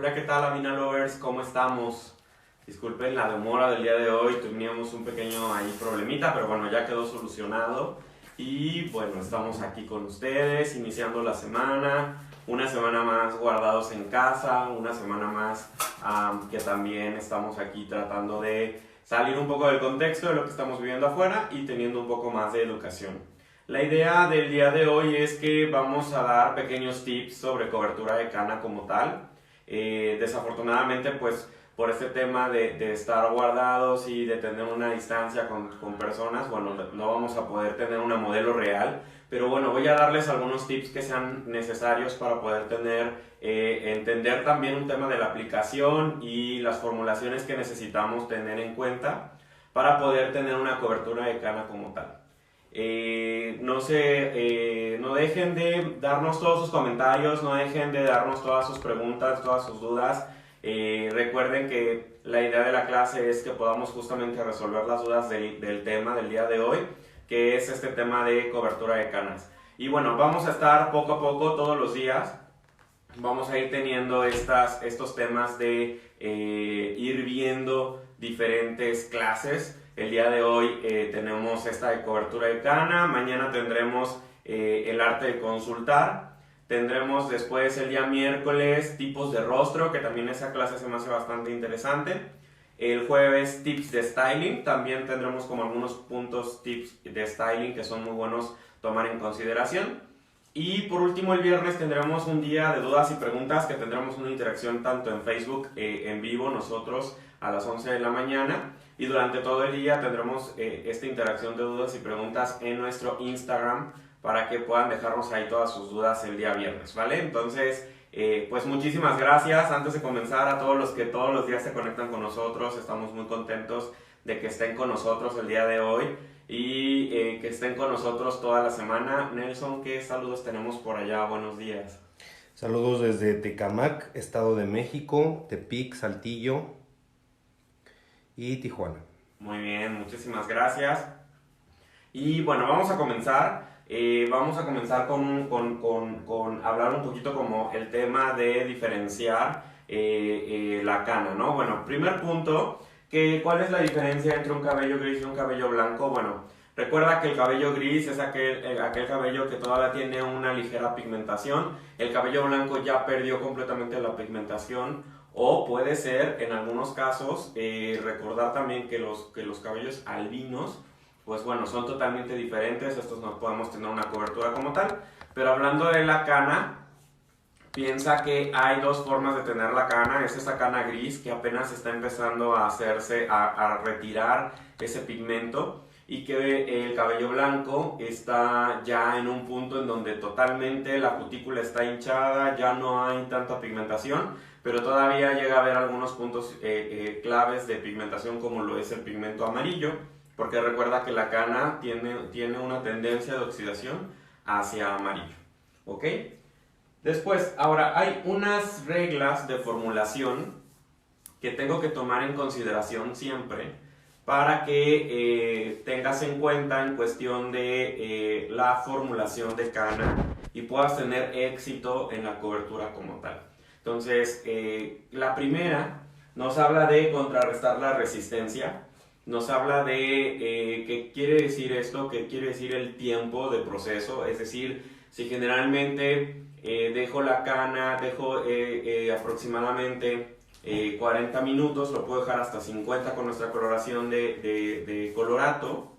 Hola, ¿qué tal, Avina Lovers? ¿Cómo estamos? Disculpen la demora del día de hoy, teníamos un pequeño ahí problemita, pero bueno, ya quedó solucionado. Y bueno, estamos aquí con ustedes, iniciando la semana, una semana más guardados en casa, una semana más que también estamos aquí tratando de salir un poco del contexto de lo que estamos viviendo afuera y teniendo un poco más de educación. La idea del día de hoy es que vamos a dar pequeños tips sobre cobertura de cana como tal. Desafortunadamente, pues por este tema de estar guardados y de tener una distancia con personas, bueno, no vamos a poder tener una modelo real, pero bueno, voy a darles algunos tips que sean necesarios para poder entender también un tema de la aplicación y las formulaciones que necesitamos tener en cuenta para poder tener una cobertura de cana como tal. No dejen de darnos todos sus comentarios, no dejen de darnos todas sus preguntas, todas sus dudas. Recuerden que la idea de la clase es que podamos justamente resolver las dudas del tema del día de hoy, que es este tema de cobertura de canas. Y bueno, vamos a estar poco a poco todos los días, vamos a ir teniendo estos temas de ir viendo diferentes clases. El día de hoy tenemos esta de cobertura de cana, mañana tendremos el arte de consultar, tendremos después el día miércoles tipos de rostro, que también esa clase se me hace bastante interesante. El jueves tips de styling, también tendremos como algunos puntos tips de styling que son muy buenos tomar en consideración. Y por último el viernes tendremos un día de dudas y preguntas, que tendremos una interacción tanto en Facebook en vivo nosotros a las 11 de la mañana, y durante todo el día tendremos esta interacción de dudas y preguntas en nuestro Instagram para que puedan dejarnos ahí todas sus dudas el día viernes, ¿vale? Entonces, pues muchísimas gracias. Antes de comenzar, a todos los que todos los días se conectan con nosotros, estamos muy contentos de que estén con nosotros el día de hoy y que estén con nosotros toda la semana. Nelson, ¿qué saludos tenemos por allá? Buenos días. Saludos desde Tecamac, Estado de México, Tepic, Saltillo y Tijuana. Muy bien, muchísimas gracias. Y bueno, vamos a comenzar. Vamos a comenzar con hablar un poquito como el tema de diferenciar la cana, ¿no? Bueno, primer punto, ¿cuál es la diferencia entre un cabello gris y un cabello blanco? Bueno, recuerda que el cabello gris es aquel cabello que todavía tiene una ligera pigmentación. El cabello blanco ya perdió completamente la pigmentación. O puede ser, en algunos casos, recordar también que los cabellos albinos, pues bueno, son totalmente diferentes. Estos no podemos tener una cobertura como tal. Pero hablando de la cana, piensa que hay dos formas de tener la cana. Es esa cana gris que apenas está empezando a retirar ese pigmento, y que el cabello blanco está ya en un punto en donde totalmente la cutícula está hinchada, ya no hay tanta pigmentación, pero todavía llega a haber algunos puntos claves de pigmentación, como lo es el pigmento amarillo, porque recuerda que la cana tiene una tendencia de oxidación hacia amarillo, ¿ok? Después, ahora hay unas reglas de formulación que tengo que tomar en consideración siempre para que tengas en cuenta en cuestión de la formulación de cana y puedas tener éxito en la cobertura como tal. Entonces, la primera nos habla de contrarrestar la resistencia, nos habla de qué quiere decir esto, qué quiere decir el tiempo de proceso. Es decir, si generalmente dejo la cana, aproximadamente 40 minutos, lo puedo dejar hasta 50 con nuestra coloración de colorato.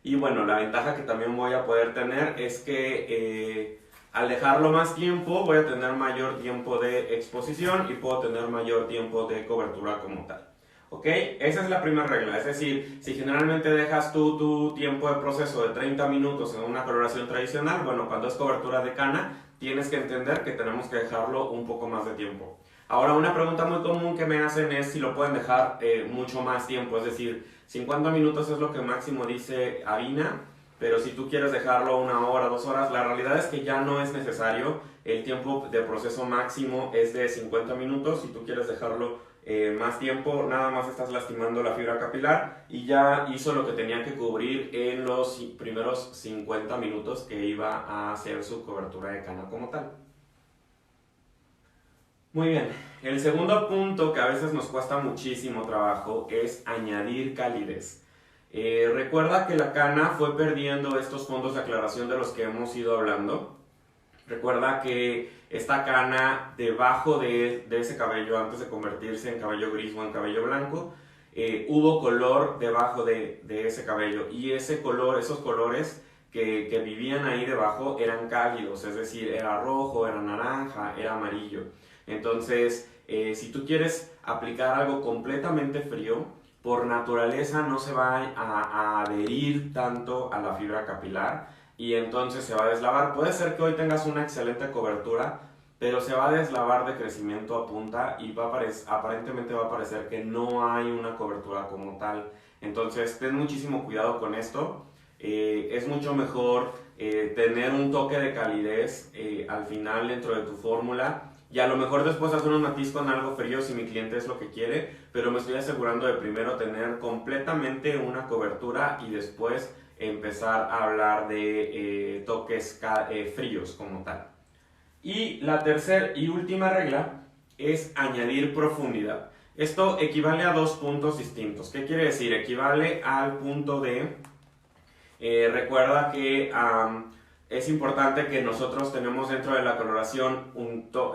Y bueno, la ventaja que también voy a poder tener es que al dejarlo más tiempo voy a tener mayor tiempo de exposición y puedo tener mayor tiempo de cobertura como tal. ¿Ok? Esa es la primera regla. Es decir, si generalmente dejas tu tiempo de proceso de 30 minutos en una coloración tradicional, bueno, cuando es cobertura de cana, tienes que entender que tenemos que dejarlo un poco más de tiempo. Ahora, una pregunta muy común que me hacen es si lo pueden dejar mucho más tiempo. Es decir, 50 minutos es lo que máximo dice Avina, pero si tú quieres dejarlo 1 hora, 2 horas, la realidad es que ya no es necesario. El tiempo de proceso máximo es de 50 minutos. Si tú quieres dejarlo más tiempo, nada más estás lastimando la fibra capilar y ya hizo lo que tenía que cubrir en los primeros 50 minutos que iba a hacer su cobertura de cana como tal. Muy bien. El segundo punto que a veces nos cuesta muchísimo trabajo es añadir calidez. Recuerda que la cana fue perdiendo estos fondos de aclaración de los que hemos ido hablando. Recuerda que esta cana debajo de ese cabello, antes de convertirse en cabello gris o en cabello blanco, hubo color debajo de ese cabello, y ese color, esos colores que vivían ahí debajo eran cálidos, es decir, era rojo, era naranja, era amarillo. Entonces, si tú quieres aplicar algo completamente frío, por naturaleza no se va a adherir tanto a la fibra capilar y entonces se va a deslavar. Puede ser que hoy tengas una excelente cobertura, pero se va a deslavar de crecimiento a punta y aparentemente va a parecer que no hay una cobertura como tal. Entonces, ten muchísimo cuidado con esto. Es mucho mejor tener un toque de calidez al final dentro de tu fórmula, y a lo mejor después hacer un matiz con algo frío si mi cliente es lo que quiere, pero me estoy asegurando de primero tener completamente una cobertura y después empezar a hablar de toques fríos como tal. Y la tercera y última regla es añadir profundidad. Esto equivale a dos puntos distintos. ¿Qué quiere decir? Equivale al punto de... recuerda que es importante que nosotros tenemos dentro de la coloración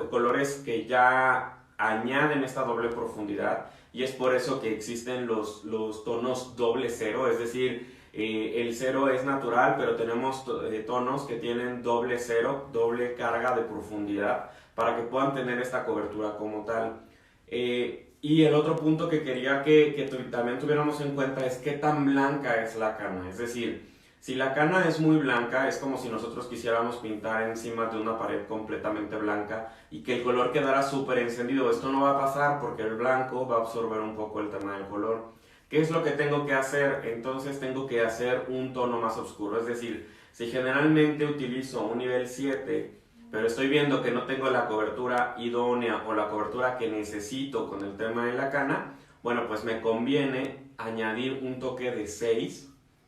colores que ya añaden esta doble profundidad, y es por eso que existen los tonos doble cero, es decir, el cero es natural, pero tenemos tonos que tienen doble cero, doble carga de profundidad, para que puedan tener esta cobertura como tal. Y el otro punto que quería que también tuviéramos en cuenta es qué tan blanca es la cana, es decir, si la cana es muy blanca, es como si nosotros quisiéramos pintar encima de una pared completamente blanca y que el color quedara súper encendido. Esto no va a pasar porque el blanco va a absorber un poco el tema del color. ¿Qué es lo que tengo que hacer? Entonces tengo que hacer un tono más oscuro. Es decir, si generalmente utilizo un nivel 7, pero estoy viendo que no tengo la cobertura idónea o la cobertura que necesito con el tema de la cana, bueno, pues me conviene añadir un toque de 6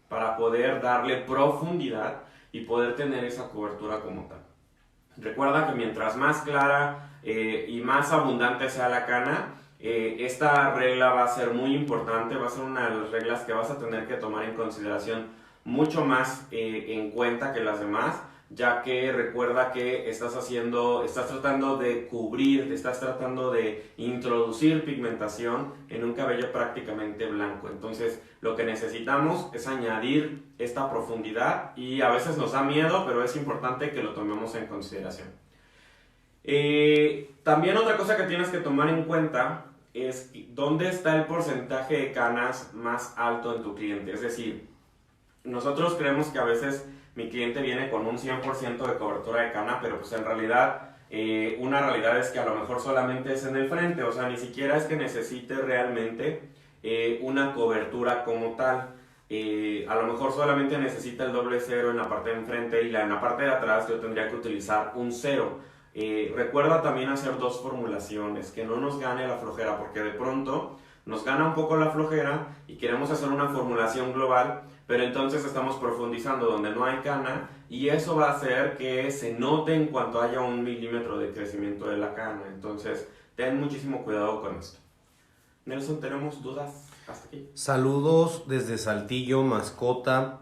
para poder darle profundidad y poder tener esa cobertura como tal. Recuerda que mientras más clara y más abundante sea la cana, esta regla va a ser muy importante, va a ser una de las reglas que vas a tener que tomar en consideración mucho más en cuenta que las demás, ya que recuerda que estás tratando de cubrir, estás tratando de introducir pigmentación en un cabello prácticamente blanco. Entonces, lo que necesitamos es añadir esta profundidad, y a veces nos da miedo, pero es importante que lo tomemos en consideración. También otra cosa que tienes que tomar en cuenta es dónde está el porcentaje de canas más alto en tu cliente. Es decir, nosotros creemos que a veces mi cliente viene con un 100% de cobertura de cana, pero pues en realidad una realidad es que a lo mejor solamente es en el frente, o sea, ni siquiera es que necesite realmente una cobertura como tal. A lo mejor solamente necesita el doble cero en la parte de enfrente, y en la parte de atrás yo tendría que utilizar un cero. Recuerda también hacer dos formulaciones, que no nos gane la flojera, porque de pronto nos gana un poco la flojera y queremos hacer una formulación global, pero entonces estamos profundizando donde no hay cana, y eso va a hacer que se note en cuanto haya 1 milímetro de crecimiento de la cana. Entonces ten muchísimo cuidado con esto. Nelson, ¿tenemos dudas hasta aquí? Saludos desde Saltillo, Mascota,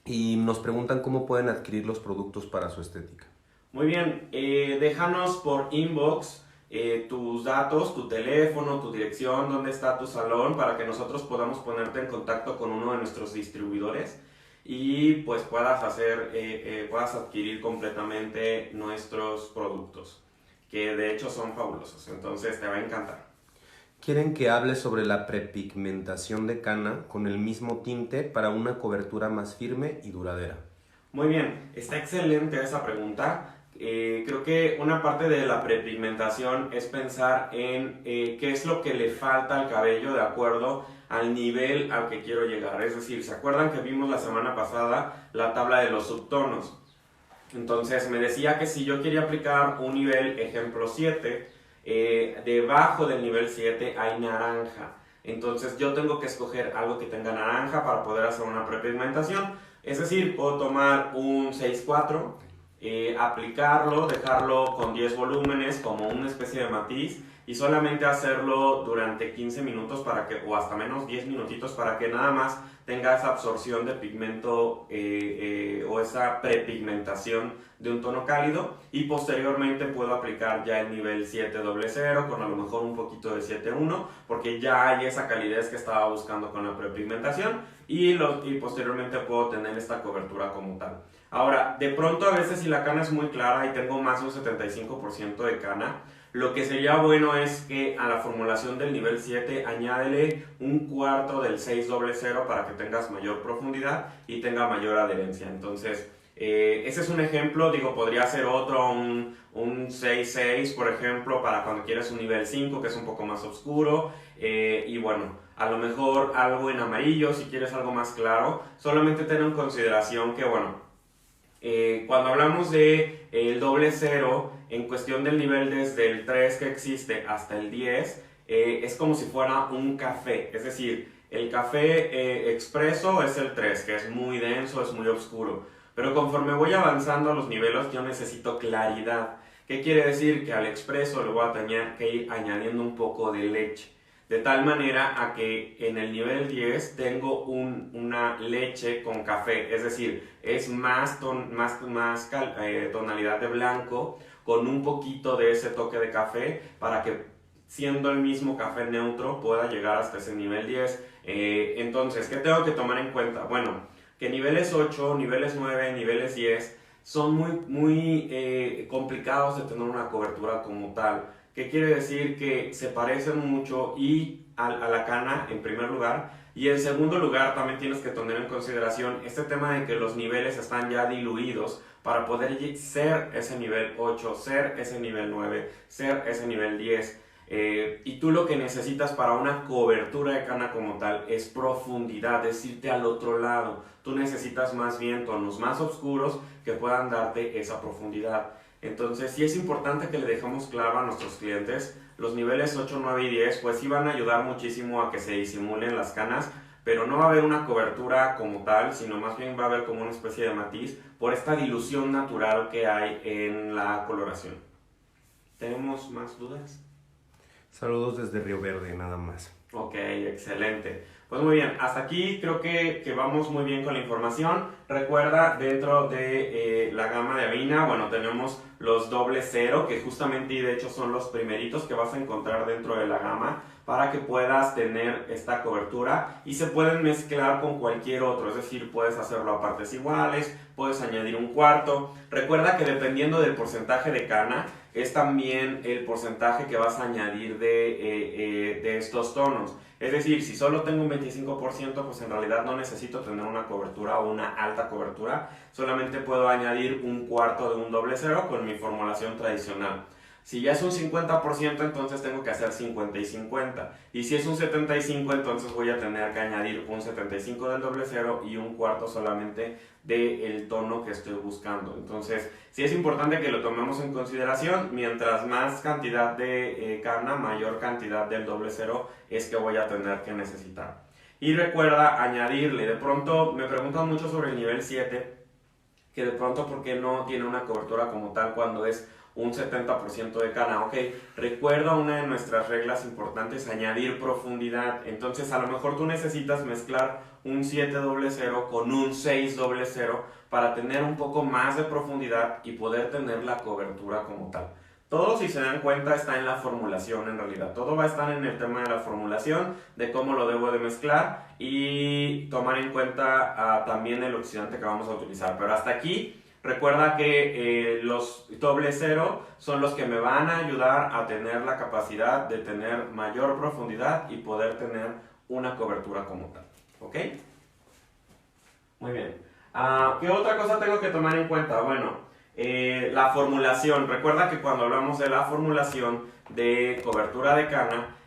y nos preguntan cómo pueden adquirir los productos para su estética. Muy bien, déjanos por inbox tus datos, tu teléfono, tu dirección, dónde está tu salón, para que nosotros podamos ponerte en contacto con uno de nuestros distribuidores y pues puedas adquirir completamente nuestros productos, que de hecho son fabulosos. Entonces te va a encantar. Quieren que hable sobre la prepigmentación de cana con el mismo tinte para una cobertura más firme y duradera. Muy bien, está excelente esa pregunta. Creo que una parte de la prepigmentación es pensar en qué es lo que le falta al cabello de acuerdo al nivel al que quiero llegar. Es decir, ¿se acuerdan que vimos la semana pasada la tabla de los subtonos? Entonces me decía que si yo quería aplicar un nivel, ejemplo 7, debajo del nivel 7 hay naranja. Entonces yo tengo que escoger algo que tenga naranja para poder hacer una prepigmentación. Es decir, puedo tomar un 6.4, aplicarlo, dejarlo con 10 volúmenes como una especie de matiz y solamente hacerlo durante 15 minutos para que, o hasta menos 10 minutitos para que nada más tenga esa absorción de pigmento o esa prepigmentación de un tono cálido, y posteriormente puedo aplicar ya el nivel 700 con a lo mejor un poquito de 71 porque ya hay esa calidez que estaba buscando con la prepigmentación, y posteriormente puedo tener esta cobertura como tal. Ahora, de pronto a veces si la cana es muy clara y tengo más de un 75% de cana, lo que sería bueno es que a la formulación del nivel 7 añádele un cuarto del 600 para que tengas mayor profundidad y tenga mayor adherencia. Entonces, ese es un ejemplo, digo, podría ser otro, un 6.6 por ejemplo, para cuando quieres un nivel 5 que es un poco más oscuro, y bueno, a lo mejor algo en amarillo si quieres algo más claro. Solamente ten en consideración que, bueno, cuando hablamos de el doble cero, en cuestión del nivel desde el 3 que existe hasta el 10, es como si fuera un café. Es decir, el café expreso es el 3, que es muy denso, es muy oscuro. Pero conforme voy avanzando a los niveles, yo necesito claridad. ¿Qué quiere decir? Que al expreso le voy a tener que ir añadiendo un poco de leche. De tal manera a que en el nivel 10 tengo una leche con café, es decir, es más tonalidad de blanco con un poquito de ese toque de café para que, siendo el mismo café neutro, pueda llegar hasta ese nivel 10. Entonces, ¿qué tengo que tomar en cuenta? Bueno, que niveles 8, niveles 9, niveles 10 son muy complicados de tener una cobertura como tal. ¿Qué quiere decir? Que se parecen mucho y a la cana en primer lugar, y en segundo lugar también tienes que tener en consideración este tema de que los niveles están ya diluidos para poder ser ese nivel 8, ser ese nivel 9, ser ese nivel 10. Y tú lo que necesitas para una cobertura de cana como tal es profundidad, es irte al otro lado. Tú necesitas más bien tonos más oscuros que puedan darte esa profundidad. Entonces sí es importante que le dejemos claro a nuestros clientes los niveles 8, 9 y 10, pues sí van a ayudar muchísimo a que se disimulen las canas, pero no va a haber una cobertura como tal, sino más bien va a haber como una especie de matiz por esta dilución natural que hay en la coloración. ¿Tenemos más dudas? Saludos desde Río Verde, nada más. Ok, excelente. Pues muy bien, hasta aquí creo que vamos muy bien con la información. Recuerda, dentro de la gama de Avina, bueno, tenemos los doble cero, que justamente y de hecho son los primeritos que vas a encontrar dentro de la gama para que puedas tener esta cobertura, y se pueden mezclar con cualquier otro, es decir, puedes hacerlo a partes iguales, puedes añadir un cuarto. Recuerda que dependiendo del porcentaje de cana, es también el porcentaje que vas a añadir de estos tonos. Es decir, si solo tengo un 25%, pues en realidad no necesito tener una cobertura o una alta cobertura, solamente puedo añadir un cuarto de un doble cero con mi formulación tradicional. Si ya es un 50%, entonces tengo que hacer 50 y 50. Y si es un 75, entonces voy a tener que añadir un 75 del doble cero y un cuarto solamente del tono que estoy buscando. Entonces, sí es importante que lo tomemos en consideración. Mientras más cantidad de cana, mayor cantidad del doble cero es que voy a tener que necesitar. Y recuerda añadirle, de pronto me preguntan mucho sobre el nivel 7, que de pronto por qué no tiene una cobertura como tal cuando es un 70% de cana. Ok, recuerda una de nuestras reglas importantes, añadir profundidad. Entonces a lo mejor tú necesitas mezclar un 700 con un 600 para tener un poco más de profundidad y poder tener la cobertura como tal. Todo, si se dan cuenta, está en la formulación en realidad. Todo va a estar en el tema de la formulación, de cómo lo debo de mezclar y tomar en cuenta también el oxidante que vamos a utilizar. Pero hasta aquí, recuerda que los doble cero son los que me van a ayudar a tener la capacidad de tener mayor profundidad y poder tener una cobertura como tal. ¿Ok? Muy bien. ¿Qué otra cosa tengo que tomar en cuenta? Bueno, la formulación. Recuerda que cuando hablamos de la formulación de cobertura de cana,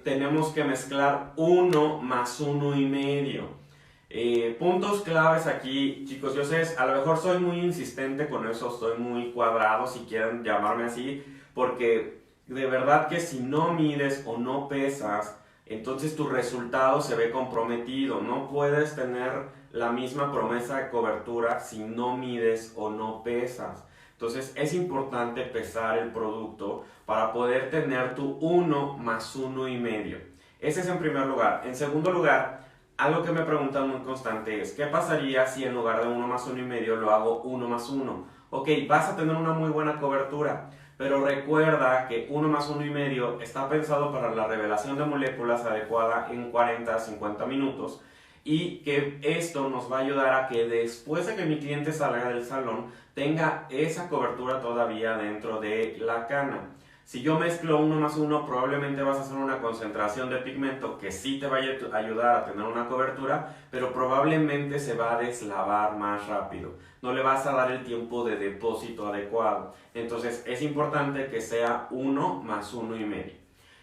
tenemos que mezclar 1 más 1,5. Puntos claves aquí, chicos. Yo sé, a lo mejor soy muy insistente con eso, estoy muy cuadrado, si quieren llamarme así, porque de verdad que si no mides o no pesas, entonces tu resultado se ve comprometido. No puedes tener la misma promesa de cobertura si no mides o no pesas. Entonces es importante pesar el producto para poder tener tu 1 más 1,5. Ese es en primer lugar. En segundo lugar, algo que me preguntan muy constante es, ¿qué pasaría si en lugar de 1 más 1,5 lo hago 1 más 1? Ok, vas a tener una muy buena cobertura, pero recuerda que 1 más 1,5 está pensado para la revelación de moléculas adecuada en 40 a 50 minutos y que esto nos va a ayudar a que después de que mi cliente salga del salón tenga esa cobertura todavía dentro de la cana. Si yo mezclo 1 más 1, probablemente vas a hacer una concentración de pigmento que sí te va a ayudar a tener una cobertura, pero probablemente se va a deslavar más rápido. No le vas a dar el tiempo de depósito adecuado. Entonces es importante que sea 1 más 1,5.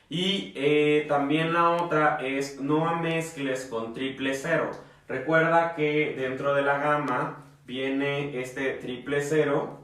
Y también la otra es no mezcles con triple cero. Recuerda que dentro de la gama viene este triple cero.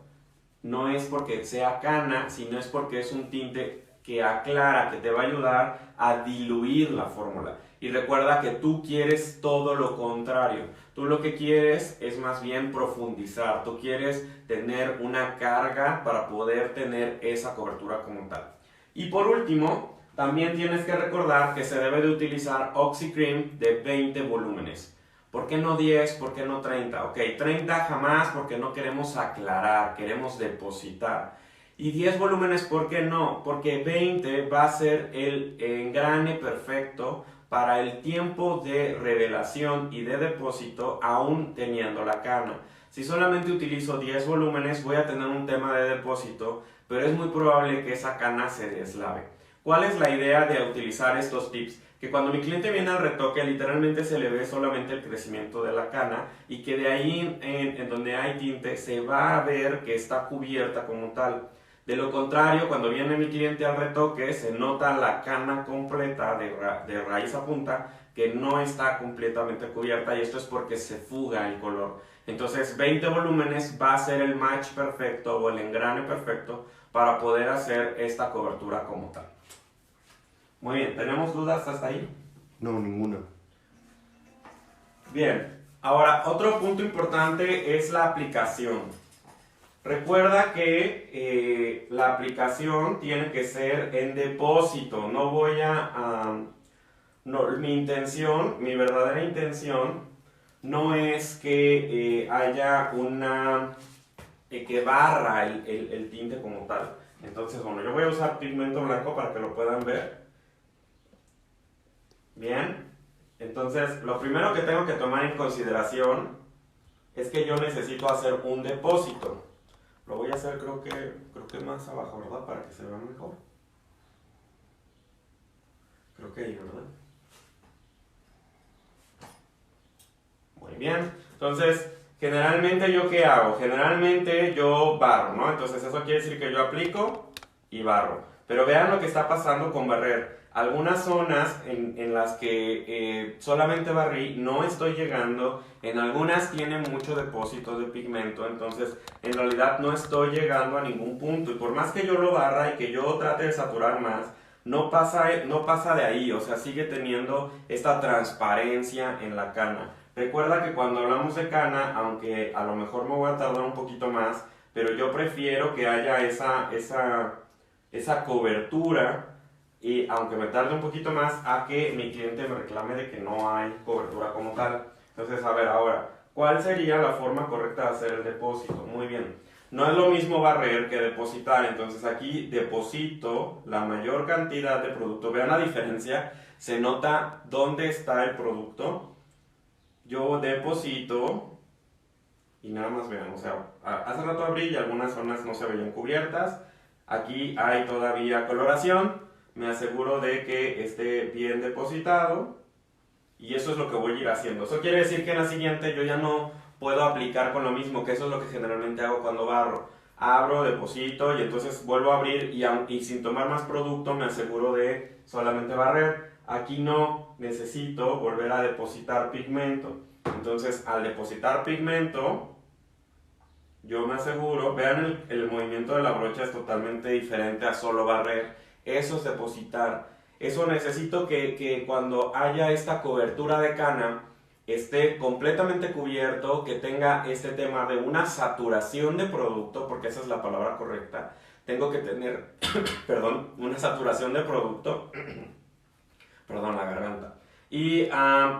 No es porque sea cana, sino es porque es un tinte que aclara, que te va a ayudar a diluir la fórmula. Y recuerda que tú quieres todo lo contrario. Tú lo que quieres es más bien profundizar. Tú quieres tener una carga para poder tener esa cobertura como tal. Y por último, también tienes que recordar que se debe de utilizar OxyCream de 20 volúmenes. ¿Por qué no 10? ¿Por qué no 30? Ok, 30 jamás porque no queremos aclarar, queremos depositar. Y 10 volúmenes, ¿por qué no? Porque 20 va a ser el engrane perfecto para el tiempo de revelación y de depósito aún teniendo la cana. Si solamente utilizo 10 volúmenes voy a tener un tema de depósito, pero es muy probable que esa cana se deslave. ¿Cuál es la idea de utilizar estos tips? Que cuando mi cliente viene al retoque literalmente se le ve solamente el crecimiento de la cana y que de ahí en donde hay tinte se va a ver que está cubierta como tal. De lo contrario, cuando viene mi cliente al retoque se nota la cana completa de raíz a punta que no está completamente cubierta y esto es porque se fuga el color. Entonces 20 volúmenes va a ser el match perfecto o el engrane perfecto para poder hacer esta cobertura como tal. Muy bien, ¿tenemos dudas hasta ahí? No, ninguna. Bien, ahora otro punto importante es la aplicación. Recuerda que la aplicación tiene que ser en depósito. No voy mi verdadera intención no es que haya que barra el tinte como tal. Entonces, bueno, yo voy a usar pigmento blanco para que lo puedan ver. Bien, entonces lo primero que tengo que tomar en consideración es que yo necesito hacer un depósito. Lo voy a hacer creo que más abajo, ¿verdad? Para que se vea mejor. Creo que ahí, ¿verdad? Muy bien, entonces generalmente yo ¿qué hago? Generalmente yo barro, ¿no? Entonces eso quiere decir que yo aplico y barro. Pero vean lo que está pasando con barrer. Algunas zonas en las que solamente barrí no estoy llegando, en algunas tiene mucho depósito de pigmento, entonces en realidad no estoy llegando a ningún punto y por más que yo lo barra y que yo trate de saturar más, no pasa de ahí, o sea, sigue teniendo esta transparencia en la cana. Recuerda que cuando hablamos de cana, aunque a lo mejor me voy a tardar un poquito más, pero yo prefiero que haya esa cobertura y aunque me tarde un poquito más a que mi cliente me reclame de que no hay cobertura como tal. Entonces, a ver, ahora, ¿cuál sería la forma correcta de hacer el depósito? Muy bien, no es lo mismo barrer que depositar, entonces aquí deposito la mayor cantidad de producto. Vean la diferencia, se nota dónde está el producto. Yo deposito y nada más vean, o sea, hace rato abrí y algunas zonas no se veían cubiertas. Aquí hay todavía coloración. Me aseguro de que esté bien depositado y eso es lo que voy a ir haciendo. Eso quiere decir que en la siguiente yo ya no puedo aplicar con lo mismo, que eso es lo que generalmente hago cuando barro. Abro, deposito y entonces vuelvo a abrir y sin tomar más producto me aseguro de solamente barrer. Aquí no, necesito volver a depositar pigmento. Entonces al depositar pigmento yo me aseguro, vean el movimiento de la brocha es totalmente diferente a solo barrer. Eso es depositar. Eso necesito que cuando haya esta cobertura de cana, esté completamente cubierto, que tenga este tema de una saturación de producto, porque esa es la palabra correcta. Tengo que tener, perdón, una saturación de producto, perdón, la garganta. Y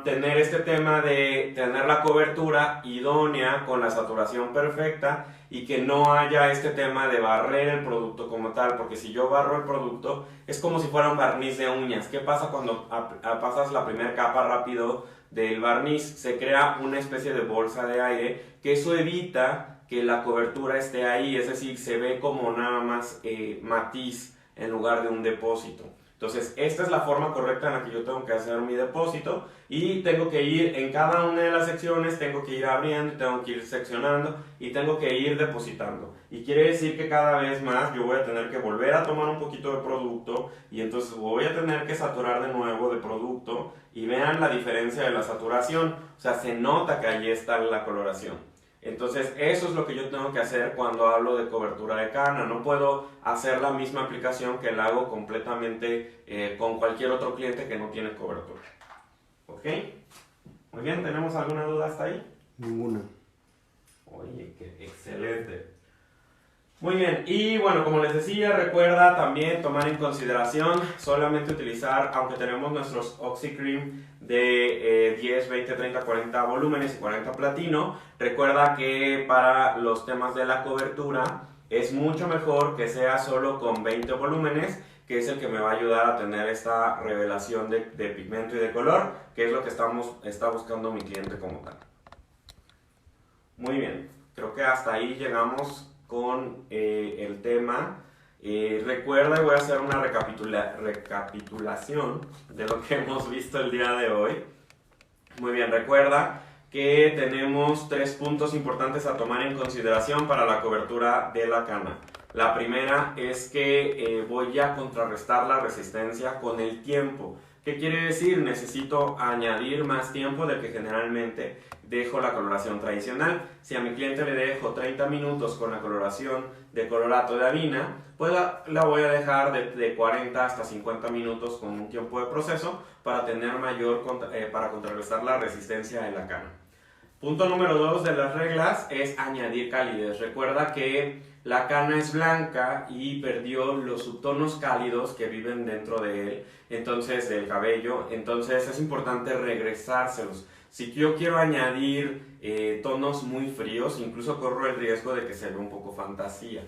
tener este tema de tener la cobertura idónea con la saturación perfecta y que no haya este tema de barrer el producto como tal, porque si yo barro el producto es como si fuera un barniz de uñas. ¿Qué pasa cuando pasas la primera capa rápido del barniz? Se crea una especie de bolsa de aire, que eso evita que la cobertura esté ahí, es decir, se ve como nada más matiz en lugar de un depósito. Entonces, esta es la forma correcta en la que yo tengo que hacer mi depósito y tengo que ir en cada una de las secciones, tengo que ir abriendo, tengo que ir seccionando y tengo que ir depositando. Y quiere decir que cada vez más yo voy a tener que volver a tomar un poquito de producto y entonces voy a tener que saturar de nuevo de producto y vean la diferencia de la saturación, o sea, se nota que allí está la coloración. Entonces eso es lo que yo tengo que hacer cuando hablo de cobertura de cana. No puedo hacer la misma aplicación que la hago completamente con cualquier otro cliente que no tiene cobertura. ¿Ok? Muy bien, ¿tenemos alguna duda hasta ahí? Ninguna. Oye, qué excelente. Muy bien, y bueno, como les decía, recuerda también tomar en consideración solamente utilizar, aunque tenemos nuestros OxyCream de 10, 20, 30, 40 volúmenes y 40 platino, recuerda que para los temas de la cobertura es mucho mejor que sea solo con 20 volúmenes, que es el que me va a ayudar a tener esta revelación de pigmento y de color, que es lo que está buscando mi cliente como tal. Muy bien, creo que hasta ahí llegamos con el tema. Recuerda, y voy a hacer una recapitulación de lo que hemos visto el día de hoy. Muy bien, recuerda que tenemos 3 puntos importantes a tomar en consideración para la cobertura de la cana. La primera es que voy a contrarrestar la resistencia con el tiempo. ¿Qué quiere decir? Necesito añadir más tiempo del que generalmente dejo la coloración tradicional. Si a mi cliente le dejo 30 minutos con la coloración de colorato de avena, pues la voy a dejar de 40 hasta 50 minutos con un tiempo de proceso para tener para contrarrestar la resistencia de la cana. Punto número 2 de las reglas es añadir calidez. Recuerda que la cana es blanca y perdió los subtonos cálidos que viven dentro de él, entonces del cabello, entonces es importante regresárselos. Si yo quiero añadir tonos muy fríos, incluso corro el riesgo de que se vea un poco fantasía.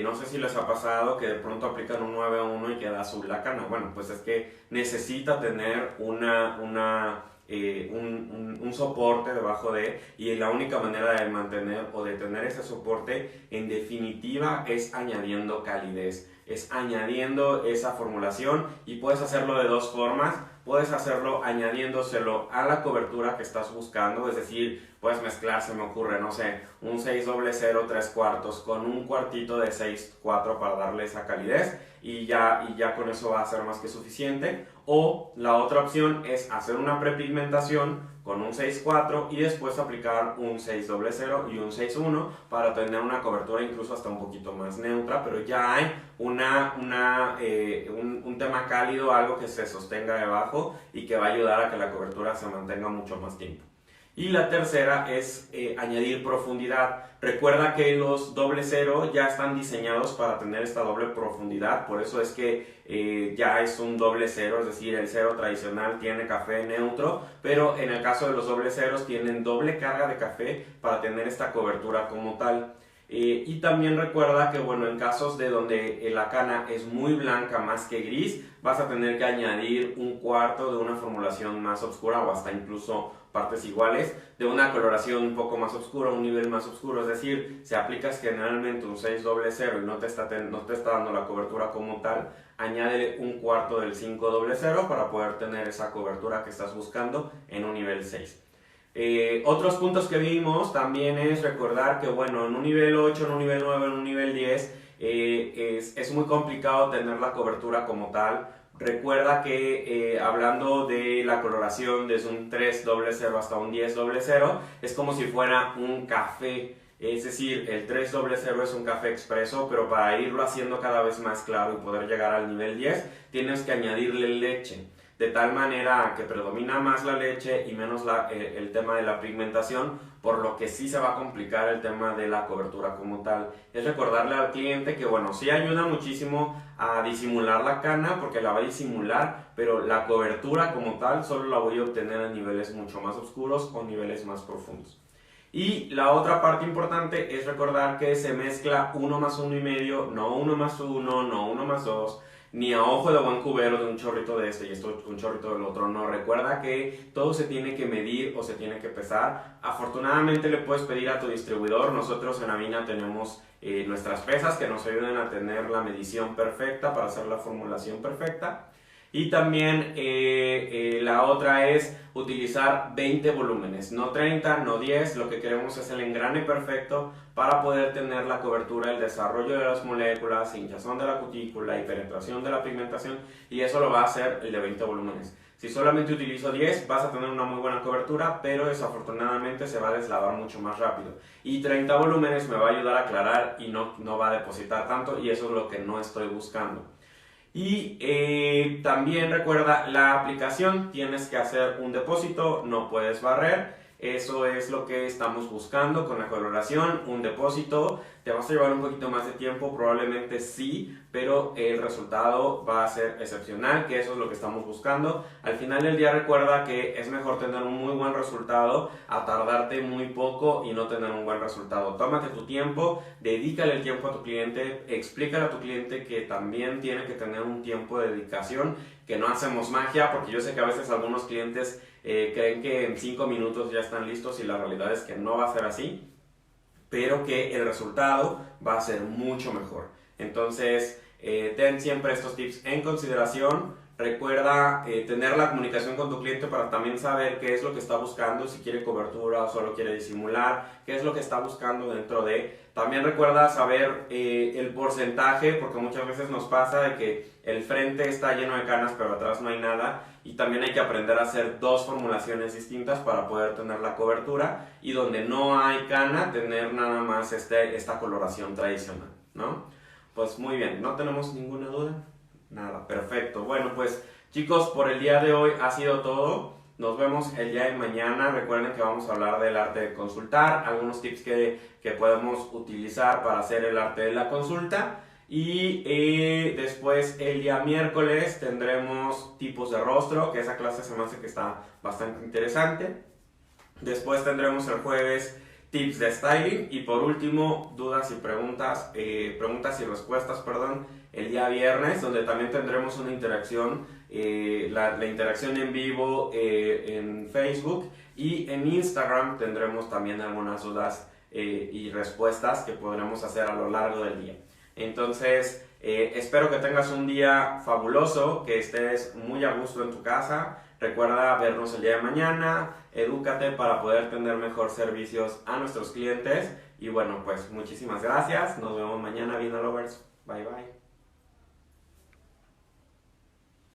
No sé si les ha pasado que de pronto aplican un 9 a 1 y queda azul la cana. Bueno, pues es que necesita tener un soporte debajo de, y la única manera de mantener o de tener ese soporte en definitiva es añadiendo calidez, es añadiendo esa formulación, y puedes hacerlo de dos formas. Puedes hacerlo añadiéndoselo a la cobertura que estás buscando, es decir, puedes mezclar, se me ocurre, no sé, un 600 3/4 con un cuartito de 6/4 para darle esa calidez y ya con eso va a ser más que suficiente. O la otra opción es hacer una prepigmentación con un 6/4 y después aplicar un 600 y un 6/1 para tener una cobertura incluso hasta un poquito más neutra, pero ya hay un tema cálido, algo que se sostenga debajo y que va a ayudar a que la cobertura se mantenga mucho más tiempo. Y la tercera es añadir profundidad. Recuerda que los 00 ya están diseñados para tener esta doble profundidad, por eso es que ya es un 00, es decir, el cero tradicional tiene café neutro, pero en el caso de los 00 tienen doble carga de café para tener esta cobertura como tal. Y también recuerda que, bueno, en casos de donde la cana es muy blanca más que gris, vas a tener que añadir un cuarto de una formulación más oscura o hasta incluso partes iguales de una coloración un poco más oscura, un nivel más oscuro. Es decir, si aplicas generalmente un 600 y no te está dando la cobertura como tal, añade un cuarto del 500 para poder tener esa cobertura que estás buscando en un nivel 6. Otros puntos que vimos también es recordar que, bueno, en un nivel 8, en un nivel 9, en un nivel 10 es muy complicado tener la cobertura como tal. Recuerda que hablando de la coloración desde un 300 hasta un 1000 es como si fuera un café. Es decir, el 300 es un café expreso, pero para irlo haciendo cada vez más claro y poder llegar al nivel 10 tienes que añadirle leche. de tal manera que predomina más la leche y menos el tema de la pigmentación, por lo que sí se va a complicar el tema de la cobertura como tal. Es recordarle al cliente que bueno, sí ayuda muchísimo a disimular la cana porque la va a disimular, pero la cobertura como tal solo la voy a obtener a niveles mucho más oscuros o niveles más profundos. Y la otra parte importante es recordar que se mezcla 1 más 1,5, no 1 más 1, no 1 más 2, ni a ojo de buen cubero de un chorrito de este y esto un chorrito del otro. No, recuerda que todo se tiene que medir o se tiene que pesar. Afortunadamente le puedes pedir a tu distribuidor. Nosotros en Avina tenemos nuestras pesas que nos ayudan a tener la medición perfecta para hacer la formulación perfecta. Y también la otra es utilizar 20 volúmenes, no 30, no 10. Lo que queremos es el engrane perfecto para poder tener la cobertura, el desarrollo de las moléculas, hinchazón de la cutícula y penetración de la pigmentación, y eso lo va a hacer el de 20 volúmenes. Si solamente utilizo 10 vas a tener una muy buena cobertura, pero desafortunadamente se va a deslavar mucho más rápido. Y 30 volúmenes me va a ayudar a aclarar y no va a depositar tanto, y eso es lo que no estoy buscando. Y también recuerda la aplicación, tienes que hacer un depósito, no puedes barrer. Eso es lo que estamos buscando con la coloración, un depósito. Te vas a llevar un poquito más de tiempo, probablemente sí, pero el resultado va a ser excepcional, que eso es lo que estamos buscando. Al final del día recuerda que es mejor tener un muy buen resultado a tardarte muy poco y no tener un buen resultado. Tómate tu tiempo, dedícale el tiempo a tu cliente, explícale a tu cliente que también tiene que tener un tiempo de dedicación, que no hacemos magia, porque yo sé que a veces algunos clientes creen que en 5 minutos ya están listos y la realidad es que no va a ser así, pero que el resultado va a ser mucho mejor. Entonces, ten siempre estos tips en consideración. Recuerda tener la comunicación con tu cliente para también saber qué es lo que está buscando, si quiere cobertura o solo quiere disimular, qué es lo que está buscando dentro de. También recuerda saber el porcentaje, porque muchas veces nos pasa de que el frente está lleno de canas pero atrás no hay nada, y también hay que aprender a hacer 2 formulaciones distintas para poder tener la cobertura, y donde no hay cana tener nada más esta coloración tradicional, ¿no? Pues muy bien, ¿no tenemos ninguna duda? Nada, perfecto. Bueno, pues chicos, por el día de hoy ha sido todo. Nos vemos el día de mañana. Recuerden que vamos a hablar del arte de consultar, algunos tips que podemos utilizar para hacer el arte de la consulta. Y después el día miércoles tendremos tipos de rostro, que esa clase se me hace que está bastante interesante. Después tendremos el jueves tips de styling, y por último dudas y preguntas y respuestas, perdón, el día viernes, donde también tendremos una interacción, la interacción en vivo en Facebook, y en Instagram tendremos también algunas dudas y respuestas que podremos hacer a lo largo del día. Entonces, espero que tengas un día fabuloso, que estés muy a gusto en tu casa. Recuerda vernos el día de mañana, edúcate para poder tener mejor servicios a nuestros clientes. Y bueno, pues muchísimas gracias, nos vemos mañana, Avina Lovers. Bye bye.